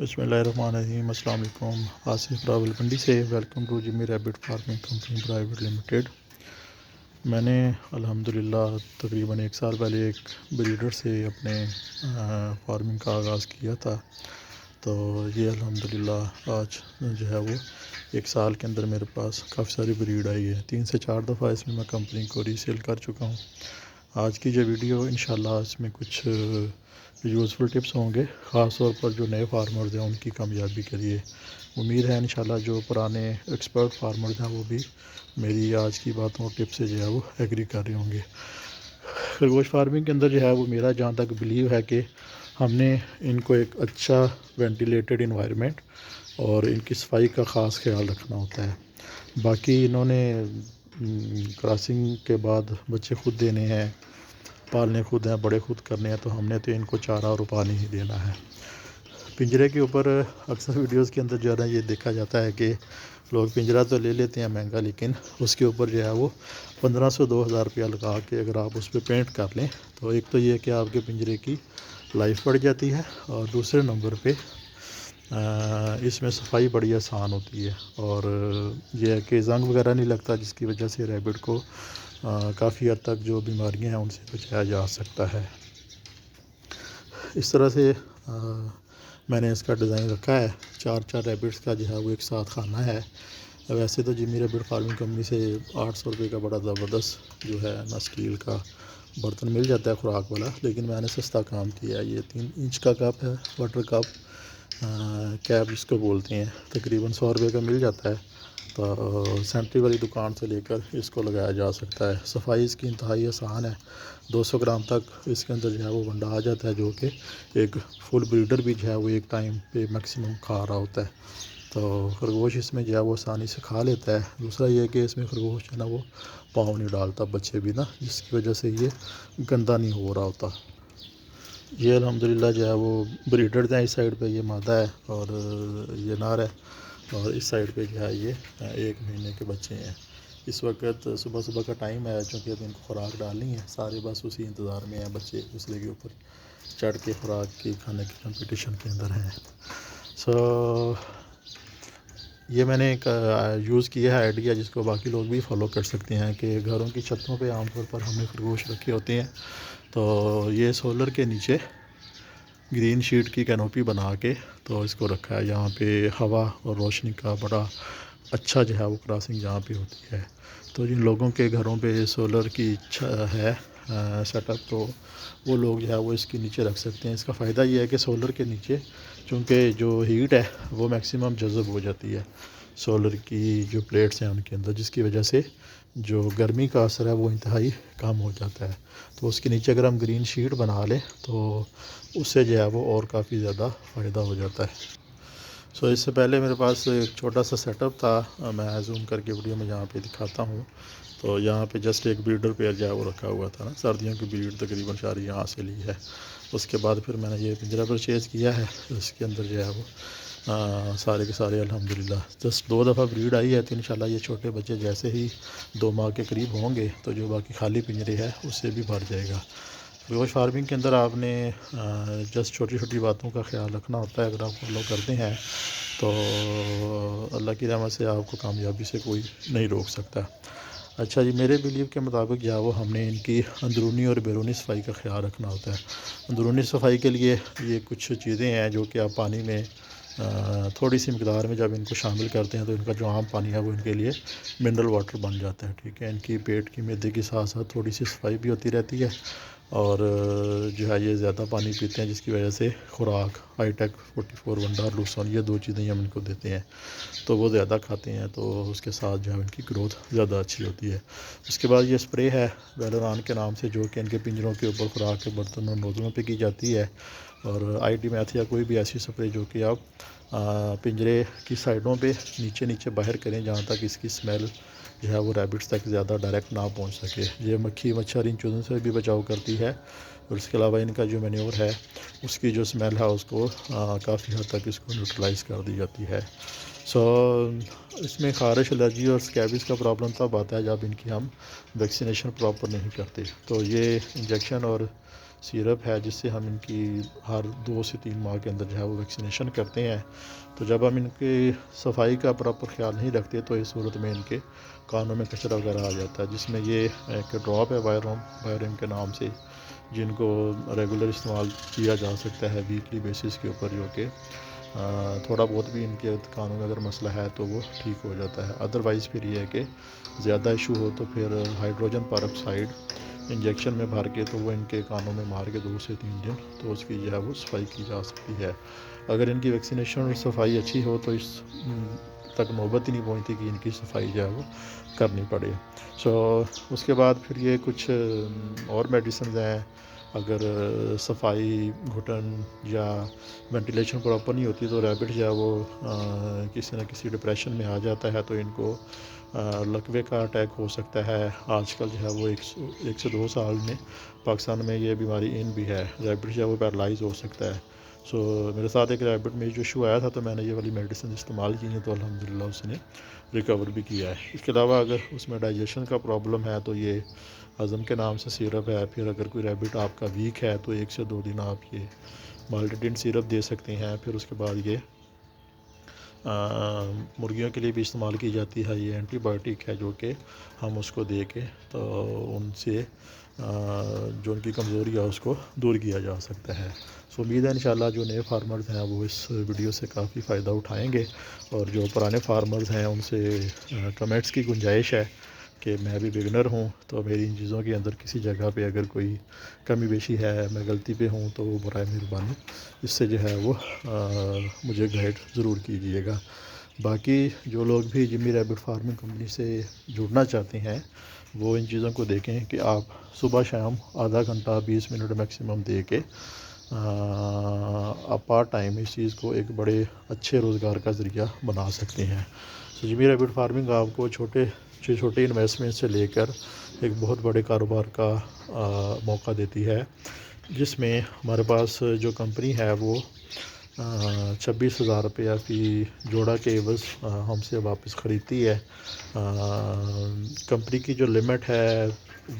बिस्मिल्लाहिर्रहमानिर्रहीम। अस्सलाम वालेकुम। आसिफ रावलपिंडी से welcome to Jimmy rabbit farming company private limited. मैंने अल्हम्दुलिल्लाह तकरीबन एक साल पहले एक ब्रीडर से अपने फार्मिंग का आगाज़ किया था। तो ये अल्हम्दुलिल्लाह आज जो है वो एक साल के अंदर मेरे पास काफ़ी सारी ब्रीड आई है। 3 से 4 दफ़ा इसमें मैं कंपनी को रीसेल कर चुका हूँ। आज की जो वीडियो इंशाल्लाह इसमें कुछ यूज़फुल टिप्स होंगे, ख़ास तौर पर जो नए फार्मर्स हैं उनकी कामयाबी के लिए। उम्मीद है इंशाल्लाह जो पुराने एक्सपर्ट फार्मर्स हैं वो भी मेरी आज की बातों और टिप्स से जो है वो एग्री कर रहे होंगे। खरगोश फार्मिंग के अंदर जो है वो मेरा जहाँ तक बिलीव है कि हमने इनको एक अच्छा वेंटिलेटेड इन्वायरमेंट और इनकी सफाई का ख़ास ख्याल रखना होता है। बाकी इन्होंने क्रॉसिंग के बाद बच्चे खुद देने हैं, पालने खुद हैं, बड़े खुद करने हैं, तो हमने तो इनको चारा और पानी ही देना है। पिंजरे के ऊपर अक्सर वीडियोस के अंदर जो है ना ये देखा जाता है कि लोग पिंजरा तो ले लेते हैं महंगा, लेकिन उसके ऊपर जो है वो 1500-2000 रुपया लगा के अगर आप उस पर पेंट कर लें तो एक तो ये कि आपके पिंजरे की लाइफ बढ़ जाती है और दूसरे नंबर पे इसमें सफाई बड़ी आसान होती है और यह है कि ज़ंग वगैरह नहीं लगता, जिसकी वजह से रैबिट को काफ़ी हद तक जो बीमारियां हैं उनसे बचाया जा सकता है। इस तरह से मैंने इसका डिज़ाइन रखा है। 4 रैबिट्स का जो है वो एक साथ खाना है। वैसे तो जिमी रैबिट फार्मिंग कंपनी से 800 रुपये का बड़ा ज़बरदस्त जो है ना स्टील का बर्तन मिल जाता है खुराक वाला, लेकिन मैंने सस्ता काम किया है। ये 3 इंच का कप है, वाटर कप कैप जिसको बोलते हैं, तकरीबन 100 रुपये का मिल जाता है। तो सेंट्री वाली दुकान से लेकर इसको लगाया जा सकता है। सफाई इसकी इंतहाई आसान है। 200 ग्राम तक इसके अंदर जो है वो वंडा आ जाता है, जो कि एक फुल ब्रीडर भी जो है वो एक टाइम पे मैक्सिमम खा रहा होता है। तो खरगोश इसमें जो है वो आसानी से खा लेता है। दूसरा ये है कि इसमें खरगोश जो है ना वो पाँव नहीं डालता, बच्चे भी ना, जिसकी वजह से ये गंदा नहीं हो रहा होता। ये अल्हम्दुलिल्लाह जो है वो ब्रीडर हैं। इस साइड पे ये मादा है और ये नर है, और इस साइड पे जो है ये 1 महीने के बच्चे हैं। इस वक्त सुबह सुबह का टाइम है, चूँकि अब इनको खुराक डालनी है, सारे बस उसी इंतज़ार में हैं, बच्चे एक दूसरे के ऊपर चढ़ के खुराक की खाने की कंपटीशन के अंदर हैं। सो ये मैंने एक यूज़ किया है आइडिया, जिसको बाकी लोग भी फॉलो कर सकते हैं, कि घरों की छतों पे आमतौर पर हमने खरगोश रखे होते हैं। तो ये सोलर के नीचे ग्रीन शीट की कैनोपी बना के तो इसको रखा है। यहाँ पे हवा और रोशनी का बड़ा अच्छा जो है वो क्रॉसिंग जहाँ पे होती है। तो जिन लोगों के घरों पे सोलर की इच्छा है सेटअप, तो वो लोग जो है वो इसके नीचे रख सकते हैं। इसका फ़ायदा ये है कि सोलर के नीचे चूँकि जो हीट है वो मैक्सिमम जज़ब हो जाती है सोलर की जो प्लेट्स हैं उनके अंदर, जिसकी वजह से जो गर्मी का असर है वो इंतहाई कम हो जाता है। तो उसके नीचे अगर हम ग्रीन शीट बना लें तो उससे जो है वो और काफ़ी ज़्यादा फ़ायदा हो जाता है। इससे पहले मेरे पास एक छोटा सा सेटअप था, मैं ज़ूम करके वीडियो में यहाँ पे दिखाता हूँ। तो यहाँ पे जस्ट एक ब्रीडर पेयर जो है वो रखा हुआ था ना, सर्दियों की ब्रीड तकरीबन सारी यहाँ से ली है। उसके बाद फिर मैंने ये पिंजरा परचेज़ किया है, इसके अंदर जो है वो सारे के सारे अल्हम्दुलिल्लाह जस्ट 2 दफ़ा ब्रीड आई है। तो इंशाल्लाह ये छोटे बच्चे जैसे ही 2 माह के करीब होंगे तो जो बाकी खाली पिंजरे है उससे भी भर जाएगा। खरगोश फार्मिंग के अंदर आपने जस्ट छोटी छोटी बातों का ख्याल रखना होता है। अगर आप फॉलो करते हैं तो अल्लाह की रहमत से आपको कामयाबी से कोई नहीं रोक सकता। अच्छा जी, मेरे बिलीव के मुताबिक जो है वो हमने इनकी अंदरूनी और बैरूनी सफाई का ख्याल रखना होता है। अंदरूनी सफाई के लिए ये कुछ चीज़ें हैं जो कि आप पानी में थोड़ी सी मकदार में जब इनको शामिल करते हैं तो इनका जो आम पानी है वो इनके लिए मिनरल वाटर बन जाता है। ठीक है, इनकी पेट की मैदे के साथ साथ थोड़ी सी सफाई भी होती रहती है और जो है ये ज़्यादा पानी पीते हैं, जिसकी वजह से खुराक हाईटेक 44 वंडा और लूसन, ये 2 चीज़ें हम इनको देते हैं तो वो ज़्यादा खाते हैं, तो उसके साथ जो है इनकी ग्रोथ ज़्यादा अच्छी होती है। उसके बाद ये स्प्रे है वेलोरान के नाम से, जो कि इनके पिंजरों के ऊपर खुराक के बर्तन और नोज़लों पे की जाती है। और आईडी मैथ या कोई भी ऐसी स्प्रे जो कि आप पिंजरे की साइडों पे नीचे नीचे बाहर करें, जहाँ तक इसकी स्मेल जो है वो रैबिट्स तक ज़्यादा डायरेक्ट ना पहुँच सके। ये मक्खी मच्छर इन चीज़ों से भी बचाव करती है और इसके अलावा इनका जो मैन्योर है उसकी जो स्मेल है उसको काफ़ी हद तक इसको न्यूट्रलाइज़ कर दी जाती है। इसमें ख़ारिश, एलर्जी और स्कैबिस का प्रॉब्लम तब आता है जब इनकी हम वैक्सीनेशन प्रॉपर नहीं करते। तो ये इंजेक्शन और سیرپ ہے جس سے ہم ان کی ہر 2 سے 3 ماہ کے اندر جو ہے وہ ویکسینیشن کرتے ہیں. تو جب ہم ان کی صفائی کا پراپر خیال نہیں رکھتے تو اس صورت میں ان کے کانوں میں کچرا وغیرہ آ جاتا ہے، جس میں یہ ایک ڈراپ ہے وائرم کے نام سے، جن کو ریگولر استعمال کیا جا سکتا ہے ویکلی بیسس کے اوپر، جو کہ تھوڑا بہت بھی ان کے کانوں میں اگر مسئلہ ہے تو وہ ٹھیک ہو جاتا ہے. ادروائز پھر یہ ہے کہ زیادہ ایشو ہو تو پھر ہائیڈروجن پاراکسائڈ انجیکشن میں بھر کے تو وہ ان کے کانوں میں مار کے 2 سے 3 دن تو اس کی جو ہے وہ صفائی کی جا سکتی ہے. اگر ان کی ویکسینیشن اور صفائی اچھی ہو تو اس تک نوبت ہی نہیں پہنچتی کہ ان کی صفائی جو ہے وہ کرنی پڑے. اس کے بعد پھر یہ کچھ اور میڈیسنز ہیں. اگر صفائی گھٹن یا وینٹیلیشن پراپر نہیں ہوتی تو ریبٹ جو ہے وہ کسی نہ کسی ڈپریشن میں آ جاتا ہے، تو ان کو لکوے کا اٹیک ہو سکتا ہے. آج کل جو ہے وہ 1 سے 2 سال میں پاکستان میں یہ بیماری بھی ہے، ریبٹ جو ہے وہ پیرالائز ہو سکتا ہے. میرے ساتھ ایک ریبٹ میں جو ایشو آیا تھا تو میں نے یہ والی میڈیسن استعمال کی ہیں تو الحمدللہ اس نے ریکور بھی کیا ہے. اس کے علاوہ اگر اس میں ڈائجیشن کا پرابلم ہے تو یہ ہضم کے نام سے سیرپ ہے. پھر اگر کوئی ریبٹ آپ کا ویک ہے تو 1 سے 2 دن آپ یہ مالٹیٹن سیرپ دے سکتے ہیں. پھر اس کے بعد یہ مرغیوں کے لیے بھی استعمال کی جاتی ہے، یہ اینٹی بایوٹک ہے جو کہ ہم اس کو دے کے تو ان سے جو ان کی کمزوری ہے اس کو دور کیا جا سکتا ہے. امید ہے انشاءاللہ جو نئے فارمرز ہیں وہ اس ویڈیو سے کافی فائدہ اٹھائیں گے، اور جو پرانے فارمرز ہیں ان سے کمنٹس کی گنجائش ہے کہ میں بھی بگنر ہوں تو میری ان چیزوں کے اندر کسی جگہ پہ اگر کوئی کمی بیشی ہے، میں غلطی پہ ہوں تو برائے مہربانی اس سے جو ہے وہ مجھے گائیڈ ضرور کیجیے گا. باقی جو لوگ بھی جمی ریبٹ فارمنگ کمپنی سے جڑنا چاہتے ہیں وہ ان چیزوں کو دیکھیں کہ آپ صبح شام آدھا گھنٹہ 20 منٹ میکسیمم دے کے آپ پارٹ ٹائم اس چیز کو ایک بڑے اچھے روزگار کا ذریعہ بنا سکتے ہیں. جمی ریبٹ فارمنگ آپ کو چھوٹے انویسٹمنٹ سے لے کر ایک بہت بڑے کاروبار کا موقع دیتی ہے، جس میں ہمارے پاس جو کمپنی ہے وہ 26,000 روپیہ فی جوڑا کے عوض ہم سے واپس خریدتی ہے. کمپنی کی جو لمٹ ہے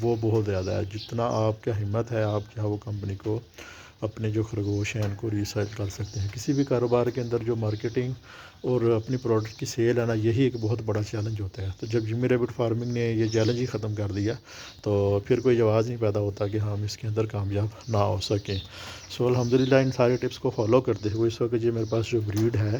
وہ بہت زیادہ ہے، جتنا آپ کا ہمت ہے آپ جو ہے وہ کمپنی کو اپنے جو خرگوش ہیں ان کو ریسیل کر سکتے ہیں. کسی بھی کاروبار کے اندر جو مارکیٹنگ اور اپنی پروڈکٹ کی سیل ہے نا، یہی ایک بہت بڑا چیلنج ہوتا ہے. تو جب جمی ریبٹ فارمنگ نے یہ چیلنج ہی ختم کر دیا تو پھر کوئی جواز نہیں پیدا ہوتا کہ ہم اس کے اندر کامیاب نہ ہو سکیں. الحمدللہ ان سارے ٹپس کو فالو کرتے ہوئے اس وقت جو میرے پاس جو بریڈ ہے،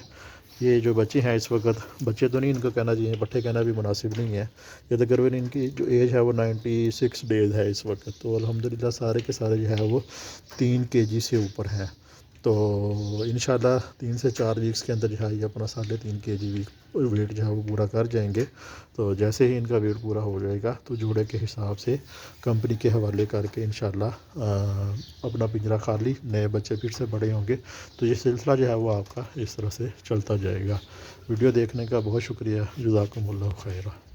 یہ جو بچے ہیں اس وقت بچے تو نہیں ان کو کہنا چاہیے، پٹھے کہنا بھی مناسب نہیں ہے، یہ تقریباً ان کی جو ایج ہے وہ 96 ڈیز ہے اس وقت. تو الحمدللہ سارے کے سارے جو ہے وہ 3 kg سے اوپر ہیں. تو انشاءاللہ 3 سے 4 ویکس کے اندر جو ہے یہ اپنا 3.5 kg ویٹ جو ہے وہ پورا کر جائیں گے. تو جیسے ہی ان کا ویٹ پورا ہو جائے گا تو جوڑے کے حساب سے کمپنی کے حوالے کر کے انشاءاللہ اپنا پنجرہ خالی، نئے بچے پھر سے بڑے ہوں گے. تو یہ سلسلہ جو ہے وہ آپ کا اس طرح سے چلتا جائے گا. ویڈیو دیکھنے کا بہت شکریہ. جزاکم اللہ خیرہ.